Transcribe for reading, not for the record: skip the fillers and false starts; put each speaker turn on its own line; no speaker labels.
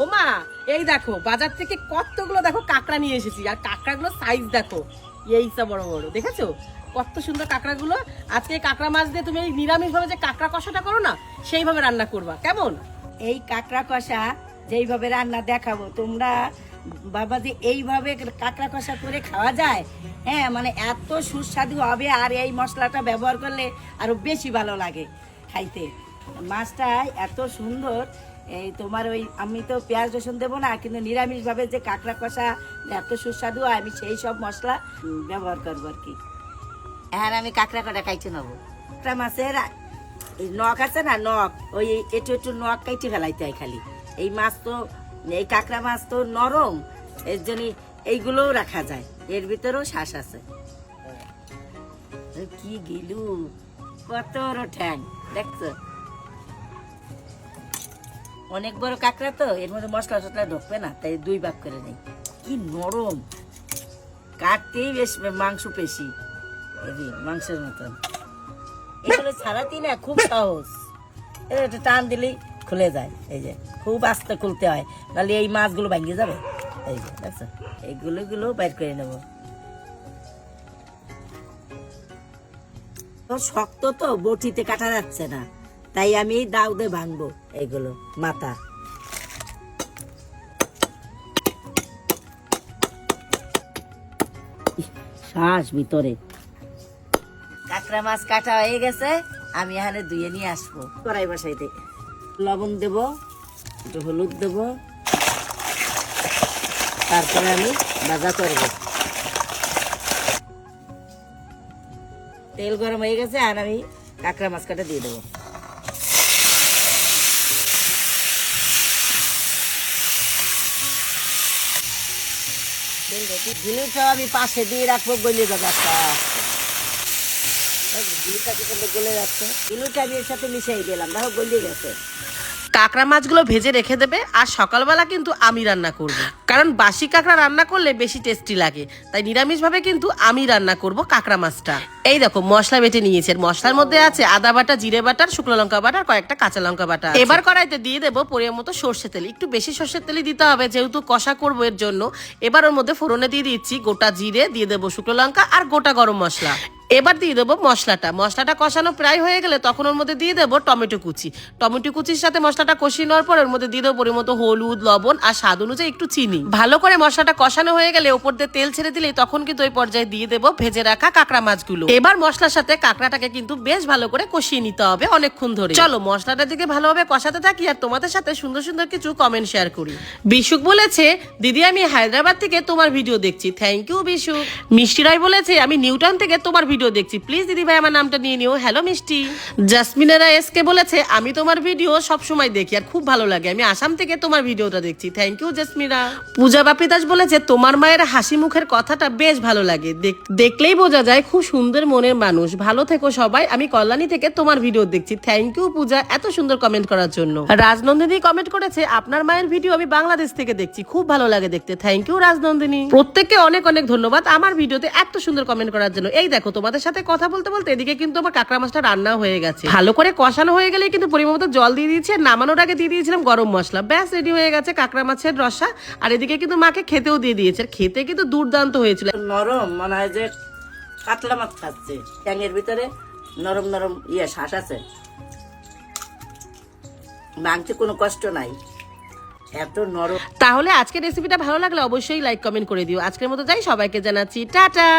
ও মা, এই দেখো বাজার থেকে কতগুলো দেখো কাঁকড়া নিয়ে এসেছি, আর কাঁকড়াগুলো সাইজ দেখো এইসব বড় বড়, দেখেছো কত সুন্দর কাঁকড়াগুলো। আজকে কাঁকড়া মাছ দিয়ে তুমি নিরামিষ ভাবে যে কাঁকড়া কষাটা করো না, সেইভাবে রান্না করবা, কেমন?
এই কাঁকড়া কষা যেইভাবে রান্না দেখাবো তোমরা বাবা, যে এইভাবে কাঁকড়া কষা করে খাওয়া যায়, হ্যাঁ মানে এত সুস্বাদু হবে। আর এই মশলাটা ব্যবহার করলে আরো বেশি ভালো লাগে খাইতে। মাছটা এত সুন্দর, এই তোমার ওই আমি তো পেঁয়াজ রসুন দেবো না, কিন্তু নিরামিষভাবে যে কাঁকড়া কষা এত সুস্বাদু হয়, আমি সেই সব মশলা ব্যবহার করবো আর কি।
হ্যাঁ, আমি কাঁকড়া কটা খাইতে নেবো।
কাঁকড়া মাছের এই নখ আছে না, নখ ওই একটু একটু নখ কাইটে ফেলাইতে হয় খালি। এই মাছ তো, এই কাঁকড়া মাছ তো নরম, এর জন্য এইগুলোও রাখা যায়, এর ভিতরেও শ্বাস আছে। কি গিলু, কত বড় ঠ্যাং দেখছো, অনেক বড় কাঁকড়া তো, এর মধ্যে মশলা টসলা ঢুকবে না, তাই দুই ভাগ করে নেই। কি নরম, কাটতেই বেশ মাংস পেশি, মাংসের মতন। এগুলো ছাড়াতেই না খুব সহজ, এটা টান দিলেই খুলে যায়। এই যে খুব আস্তে খুলতে হয়, তাহলে এই মাছগুলো ভাঙিয়ে যাবে। এই যে দেখছো, এইগুলো বাইর করে নেব। শক্ত তো বটিতে কাটা যাচ্ছে না, তাই আমি দাও দিয়ে ভাঙবো এইগুলো মাথা। শ্বাস ভিতরে। কাঁকড়া মাছ কাটা হয়ে গেছে, আমি এখানে ধুয়ে নিয়ে আসবো। কড়াই বসাইতে লবণ দেব, একটু হলুদ দেব, তারপরে আমি ভাজা করব। তেল গরম হয়ে গেছে, আর আমি কাঁকড়া মাছ কাটা দিয়ে দেবো। ঝিলুটাও আমি পাশে দিয়ে রাখবো, গলে যাবে একটা। গলে যাচ্ছে, ঝিলুটা আমি এর সাথে মিশিয়ে দিলাম, দেখো গলিয়ে গেছে।
কাঁকড়া মাছগুলো ভেজে রেখে দেবে, আর সকালবেলা কিন্তু আমি রান্না করব, কারণ বাসি কাঁকড়া রান্না করলে বেশি টেস্টি লাগে, তাই নিরামিষ ভাবে কিন্তু আমি রান্না করব কাঁকড়া মাছটা। এই দেখো মশলা বেটে নিয়েছে, মশলার মধ্যে আছে আদা বাটা, জিরে বাটা, শুকনো লঙ্কা বাটা, কয়েকটা কাঁচা লঙ্কা বাটা। এবার কড়াইতে দিয়ে দেবো পরিমাণ মতো সর্ষে তেল, একটু বেশি সর্ষের তেলই দিতে হবে যেহেতু কষা করবো এর জন্য। এবার ওর মধ্যে ফোড়নে দিয়ে দিচ্ছি গোটা জিরে, দিয়ে দেবো শুকনো লঙ্কা আর গোটা গরম মশলা। এবার দিয়ে দেবো মশলাটা কষানো প্রায় হয়ে গেলে তখন ওর মধ্যে দিয়ে দেবো টমেটো কুচির সাথে মশলাটা কষিয়ে নেওয়ার পর ওর মধ্যে দিয়ে দেবো পরিমাণ মতো হলুদ, লবণ আর স্বাদ অনুযায়ী একটু চিনি। ভালো করে মশলাটা কষানো হয়ে গেলে ওপর দিয়ে তেল ছেড়ে দিলেই তখন কিন্তু ওই পর্যায়ে দিয়ে দেবো ভেজে রাখা কাঁকড়া মাছগুলো। এবার মশলার সাথে কাঁকড়াটাকে কিন্তু বেশ ভালো করে কষিয়ে নিতে হবে অনেকক্ষণ ধরে। চলো মশলাটার দিকে ভালোভাবে কষাতে থাকি, আর তোমাদের সাথে সুন্দর সুন্দর কিছু কমেন্ট শেয়ার করি। বিশুক বলেছে, দিদি আমি হায়দ্রাবাদ থেকে তোমার ভিডিও দেখছি, থ্যাংক ইউ বিশুক। মিষ্টি রায় বলেছে, আমি নিউটাউন থেকে তোমার ভিডিও দেখছি, প্লিজ দিদি ভাই আমার নামটা নিয়ে নিও, হ্যালো মিষ্টি। জাসমিনেরা এসকে বলেছে, আমি তোমার ভিডিও সব সময় দেখি আর খুব ভালো লাগে, আমি আসাম থেকে তোমার ভিডিওটা দেখছি, থ্যাংক ইউ জাসমিনা। পূজা বাপি দাস বলেছে, তোমার মায়ের হাসি মুখের কথাটা বেশ ভালো লাগে, দেখলেই বোঝা যায় খুব সুন্দর মনের মানুষ, ভালো থেকো সবাই, আমি কল্যাণী থেকে তোমার ভিডিও দেখছি, থ্যাংক ইউ পূজা এত সুন্দর কমেন্ট করার জন্য। রাজনন্দিনী কমেন্ট করেছে, আপনার মায়ের ভিডিও আমি বাংলাদেশ থেকে দেখছি, খুব ভালো লাগে দেখতে, থ্যাংক ইউ রাজনন্দিনী। প্রত্যেককে অনেক অনেক ধন্যবাদ আমার ভিডিওতে এত সুন্দর কমেন্ট করার জন্য। এই দেখো তোমাদের সাথে কথা বলতে বলতে এদিকে কিন্তু আমার কাঁকড়া মাছটা রান্না হয়ে গেছে, ভালো করে কষানো হয়ে গেলে কিন্তু পরিমাণ মতো জল দিয়ে দিয়েছি, আর নামানোর আগে দিয়ে দিয়েছিলাম গরম মশলা, ব্যাস রেডি হয়ে গেছে কাঁকড়া মাছের রসা। আর এদিকে কিন্তু মাকে খেতেও দিয়ে দিয়েছে, খেতে কিন্তু দুর্দান্ত হয়েছিল।
নরম মনে হয় যে কাতলা মাছ খাচ্ছে, ট্যাঙের ভিতরে নরম নরম শ্বাস আছে, মাংসে কোনো কষ্ট নাই, এত নরম।
তাহলে আজকের রেসিপিটা ভালো লাগলে অবশ্যই লাইক কমেন্ট করে দিও। আজকের মতো যাই, সবাইকে জানাচ্ছি টাটা।